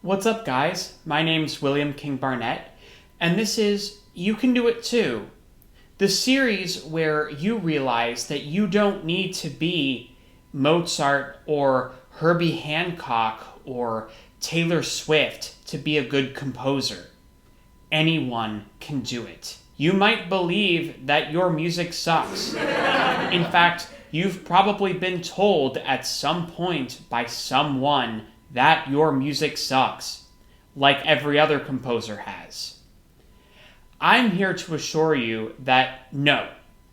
What's up, guys? My name's William King Barnett, and this is You Can Do It Too, the series where you realize that you don't need to be Mozart or Herbie Hancock or Taylor Swift to be a good composer. Anyone can do it. You might believe that your music sucks. In fact, you've probably been told at some point by someone that your music sucks, like every other composer has. I'm here to assure you that no,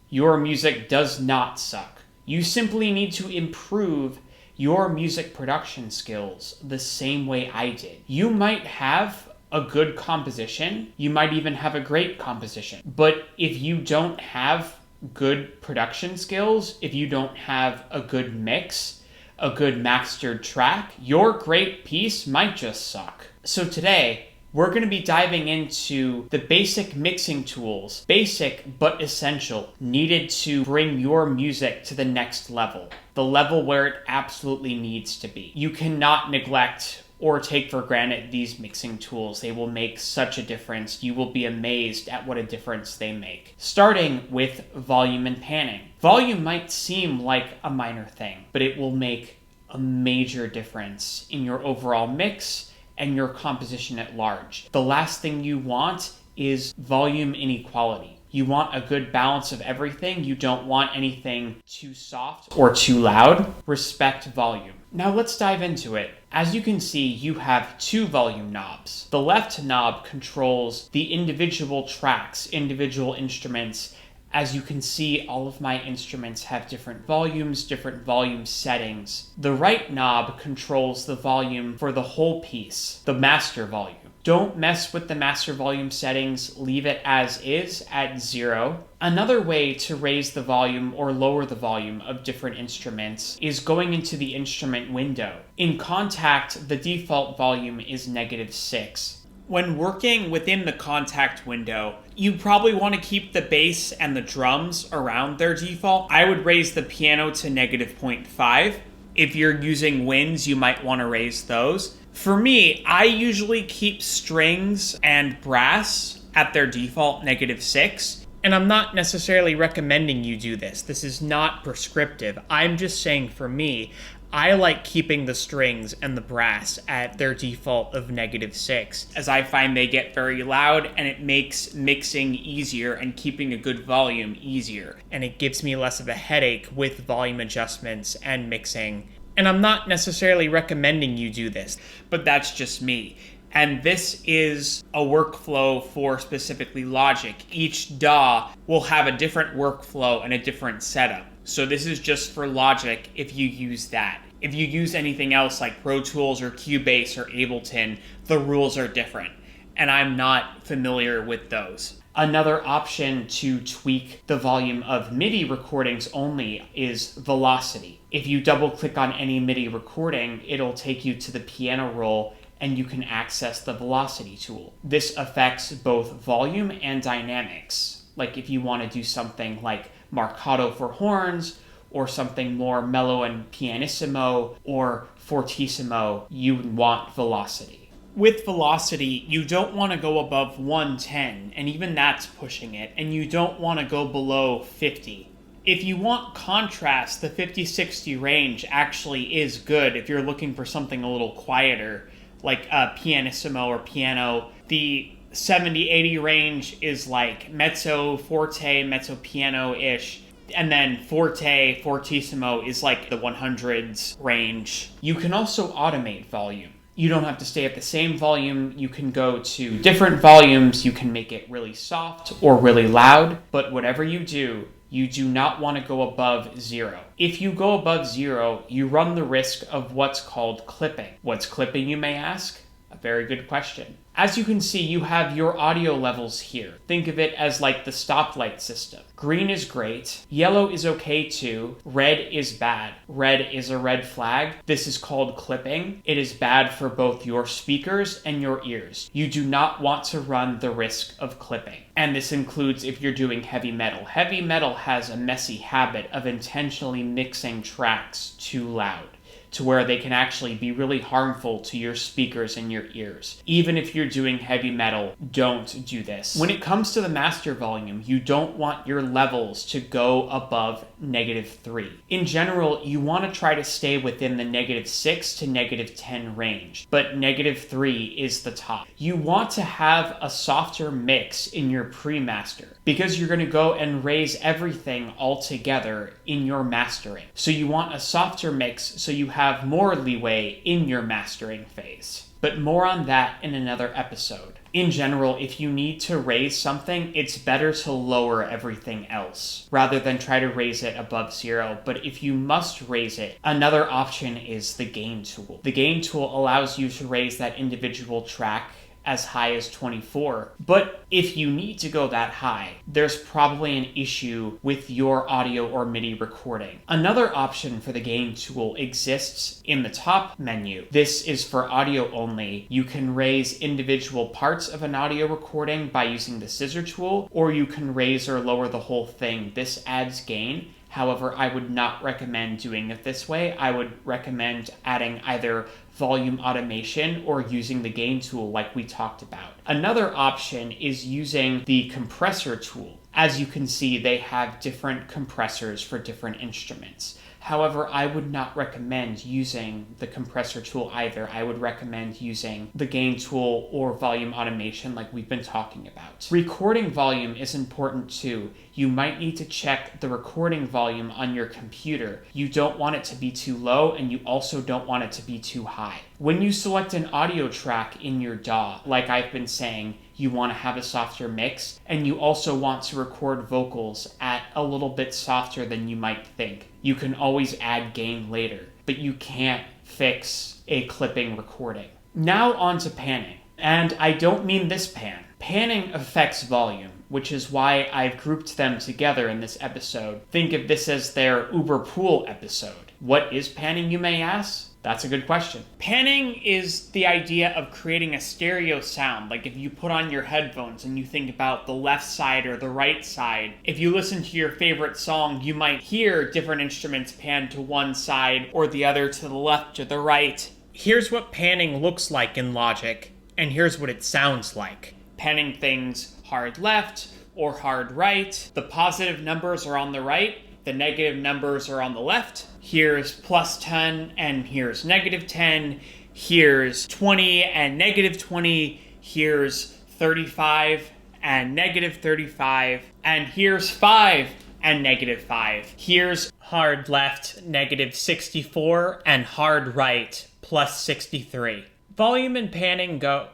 your music does not suck. You simply need to improve your music production skills the same way I did. You might have a good composition, you might even have a great composition, but if you don't have good production skills, if you don't have a good mix, a good mastered track, your great piece might just suck. So today, we're going to be diving into the basic mixing tools, basic but essential, needed to bring your music to the next level, the level where it absolutely needs to be. You cannot neglect or take for granted these mixing tools. They will make such a difference. You will be amazed at what a difference they make. Starting with volume and panning. Volume might seem like a minor thing, but it will make a major difference in your overall mix and your composition at large. The last thing you want is volume inequality. You want a good balance of everything. You don't want anything too soft or too loud. Respect volume. Now let's dive into it. As you can see, you have two volume knobs. The left knob controls the individual tracks, individual instruments. As you can see, all of my instruments have different volumes, different volume settings. The right knob controls the volume for the whole piece, the master volume. Don't mess with the master volume settings, leave it as is at 0. Another way to raise the volume or lower the volume of different instruments is going into the instrument window. In Kontakt, the default volume is -6. When working within the Kontakt window, you probably want to keep the bass and the drums around their default. I would raise the piano to -0.5. If you're using winds, you might want to raise those. For me, I usually keep strings and brass at their default -6. And I'm not necessarily recommending you do this. This is not prescriptive. I'm just saying for me, I like keeping the strings and the brass at their default of -6, as I find they get very loud and it makes mixing easier and keeping a good volume easier. And it gives me less of a headache with volume adjustments and mixing. And I'm not necessarily recommending you do this, but that's just me. And this is a workflow for specifically Logic. Each DAW will have a different workflow and a different setup. So this is just for Logic if you use that. If you use anything else like Pro Tools or Cubase or Ableton, the rules are different. And I'm not familiar with those. Another option to tweak the volume of MIDI recordings only is velocity. If you double click on any MIDI recording, it'll take you to the piano roll and you can access the velocity tool. This affects both volume and dynamics. Like if you want to do something like marcato for horns, or something more mellow and pianissimo, or fortissimo, you want velocity. With velocity, you don't want to go above 110, and even that's pushing it, and you don't want to go below 50. If you want contrast, the 50-60 range actually is good if you're looking for something a little quieter, like a pianissimo or piano. The 70-80 range is like mezzo forte, mezzo piano-ish, and then forte, fortissimo is like the 100s range. You can also automate volume. You don't have to stay at the same volume. You can go to different volumes. You can make it really soft or really loud. But whatever you do not want to go above 0. If you go above 0, you run the risk of what's called clipping. What's clipping, you may ask? A very good question. As you can see, you have your audio levels here. Think of it as like the stoplight system. Green is great. Yellow is okay too. Red is bad. Red is a red flag. This is called clipping. It is bad for both your speakers and your ears. You do not want to run the risk of clipping. And this includes if you're doing heavy metal. Heavy metal has a messy habit of intentionally mixing tracks too loud. to where they can actually be really harmful to your speakers in your ears. Even if you're doing heavy metal, don't do this. When it comes to the master volume, you don't want your levels to go above -3. In general, you want to try to stay within the -6 to -10 range, but -3 is the top. You want to have a softer mix in your pre-master because you're going to go and raise everything all together in your mastering. So you want a softer mix so you have more leeway in your mastering phase. But more on that in another episode. In general, if you need to raise something, it's better to lower everything else rather than try to raise it above 0. But if you must raise it, another option is the gain tool. The gain tool allows you to raise that individual track as high as 24. But if you need to go that high, there's probably an issue with your audio or MIDI recording. Another option for the gain tool exists in the top menu. This is for audio only. You can raise individual parts of an audio recording by using the scissor tool, or you can raise or lower the whole thing. This adds gain. However, I would not recommend doing it this way. I would recommend adding either volume automation or using the gain tool like we talked about. Another option is using the compressor tool. As you can see, they have different compressors for different instruments. However, I would not recommend using the compressor tool either. I would recommend using the gain tool or volume automation like we've been talking about. Recording volume is important too. You might need to check the recording volume on your computer. You don't want it to be too low, and you also don't want it to be too high. When you select an audio track in your DAW, like I've been saying, you want to have a softer mix, and you also want to record vocals at a little bit softer than you might think. You can always add gain later, but you can't fix a clipping recording. Now on to panning. And I don't mean this pan. Panning affects volume, which is why I've grouped them together in this episode. Think of this as their Uber Pool episode. What is panning, you may ask? That's a good question. Panning is the idea of creating a stereo sound. Like if you put on your headphones and you think about the left side or the right side, if you listen to your favorite song, you might hear different instruments pan to one side or the other, to the left or the right. Here's what panning looks like in Logic, and here's what it sounds like. Panning things hard left or hard right. The positive numbers are on the right. The negative numbers are on the left. Here's plus 10 and here's negative 10. Here's 20 and negative 20. Here's 35 and negative 35. And here's 5 and negative 5. Here's hard left, negative 64, and hard right, plus 63. Volume and panning go...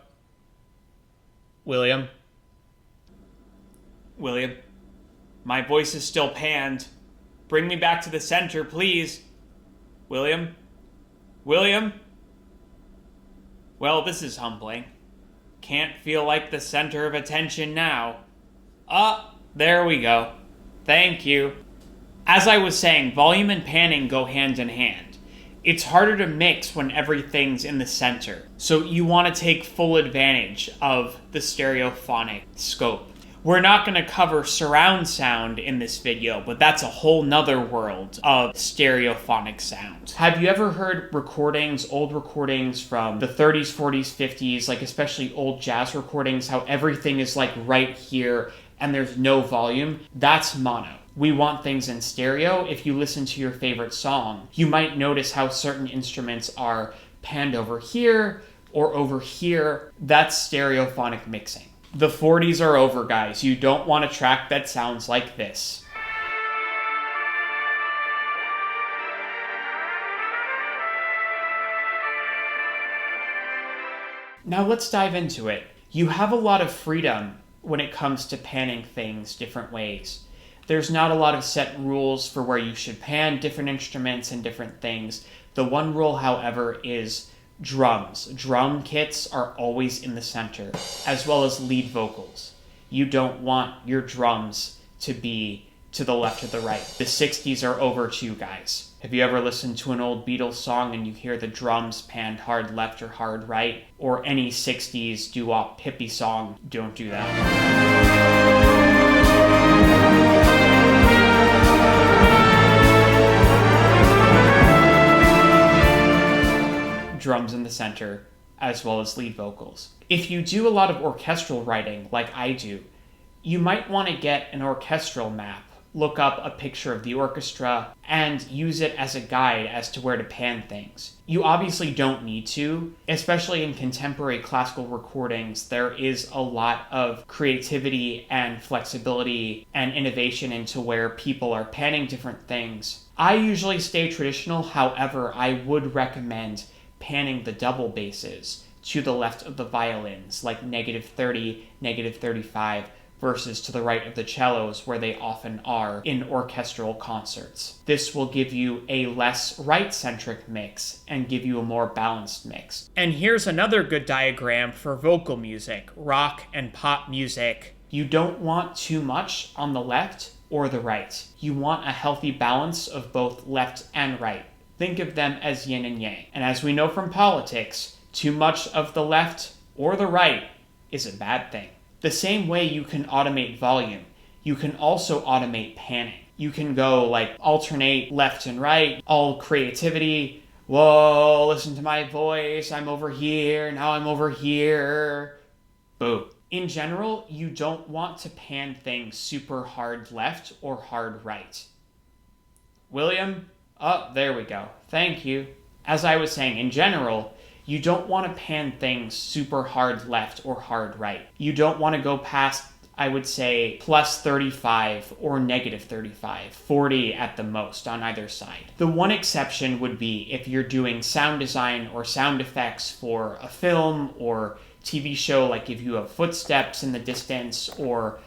William, my voice is still panned. Bring me back to the center, please. William? Well, this is humbling. Can't feel like the center of attention now. There we go. Thank you. As I was saying, volume and panning go hand in hand. It's harder to mix when everything's in the center, so you want to take full advantage of the stereophonic scope. We're not going to cover surround sound in this video, but that's a whole nother world of stereophonic sound. Have you ever heard old recordings from the 30s, 40s, 50s, like especially old jazz recordings, how everything is like right here and there's no volume? That's mono. We want things in stereo. If you listen to your favorite song, you might notice how certain instruments are panned over here or over here. That's stereophonic mixing. The 40s are over, guys. You don't want a track that sounds like this. Now let's dive into it. You have a lot of freedom when it comes to panning things different ways. There's not a lot of set rules for where you should pan different instruments and different things. The one rule, however, is drums. Drum kits are always in the center, as well as lead vocals. You don't want your drums to be to the left or the right. The 60s are over too, guys. Have you ever listened to an old Beatles song and you hear the drums panned hard left or hard right? Or any 60s doo-wop hippie song? Don't do that. drums in the center, as well as lead vocals. If you do a lot of orchestral writing, like I do, you might want to get an orchestral map, look up a picture of the orchestra, and use it as a guide as to where to pan things. You obviously don't need to, especially in contemporary classical recordings. There is a lot of creativity and flexibility and innovation into where people are panning different things. I usually stay traditional, however, I would recommend panning the double basses to the left of the violins, like -30, -35, versus to the right of the cellos, where they often are in orchestral concerts. This will give you a less right-centric mix and give you a more balanced mix. And here's another good diagram for vocal music, rock and pop music. You don't want too much on the left or the right. You want a healthy balance of both left and right. Think of them as yin and yang. And as we know from politics, too much of the left or the right is a bad thing. The same way you can automate volume, you can also automate panning. You can go like alternate left and right, all creativity. Whoa, listen to my voice. I'm over here. Now I'm over here. Boom. In general, you don't want to pan things super hard left or hard right. William? Oh, there we go. Thank you. As I was saying, in general, you don't want to pan things super hard left or hard right. You don't want to go past, I would say, +35 or -35, 40 at the most on either side. The one exception would be if you're doing sound design or sound effects for a film or TV show, like if you have footsteps in the distance or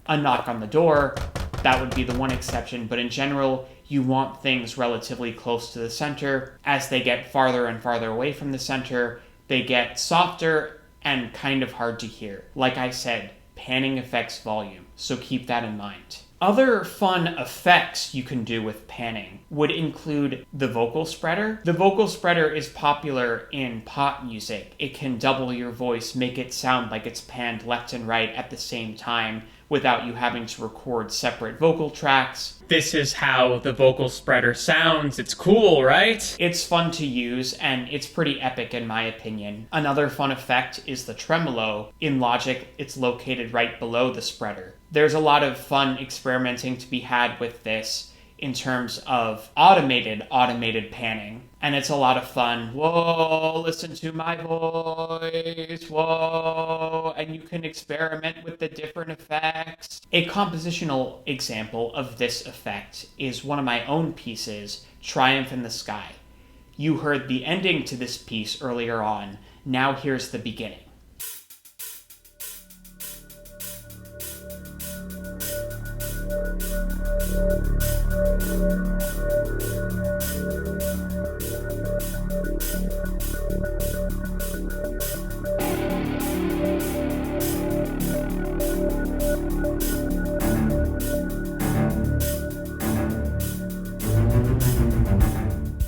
a knock on the door. That would be the one exception, but in general, you want things relatively close to the center. As they get farther and farther away from the center, they get softer and kind of hard to hear. Like I said, panning affects volume, so keep that in mind. Other fun effects you can do with panning would include the vocal spreader. The vocal spreader is popular in pop music. It can double your voice, make it sound like it's panned left and right at the same time without you having to record separate vocal tracks. This is how the vocal spreader sounds. It's cool, right? It's fun to use, and it's pretty epic in my opinion. Another fun effect is the tremolo. In Logic, it's located right below the spreader. There's a lot of fun experimenting to be had with this in terms of automated panning. And it's a lot of fun. Whoa, listen to my voice. Whoa. And you can experiment with the different effects. A compositional example of this effect is one of my own pieces, Triumph in the Sky. You heard the ending to this piece earlier on. Now here's the beginning.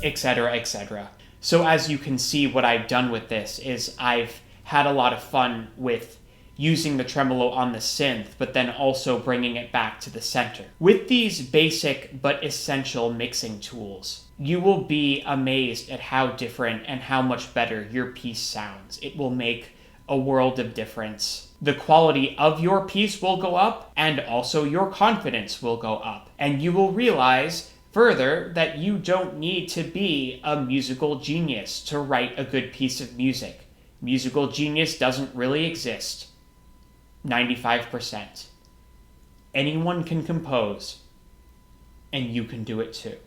Etc., etc. So as you can see, what I've done with this is I've had a lot of fun with using the tremolo on the synth, but then also bringing it back to the center. With these basic but essential mixing tools, you will be amazed at how different and how much better your piece sounds. It will make a world of difference. The quality of your piece will go up, and also your confidence will go up. And you will realize further that you don't need to be a musical genius to write a good piece of music. Musical genius doesn't really exist. 95%. Anyone can compose, and you can do it too.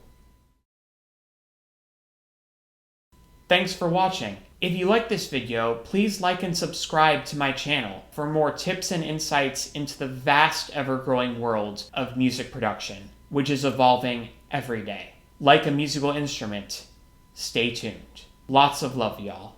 Thanks for watching. If you like this video, please like and subscribe to my channel for more tips and insights into the vast, ever-growing world of music production, which is evolving every day. Like a musical instrument, stay tuned. Lots of love, y'all.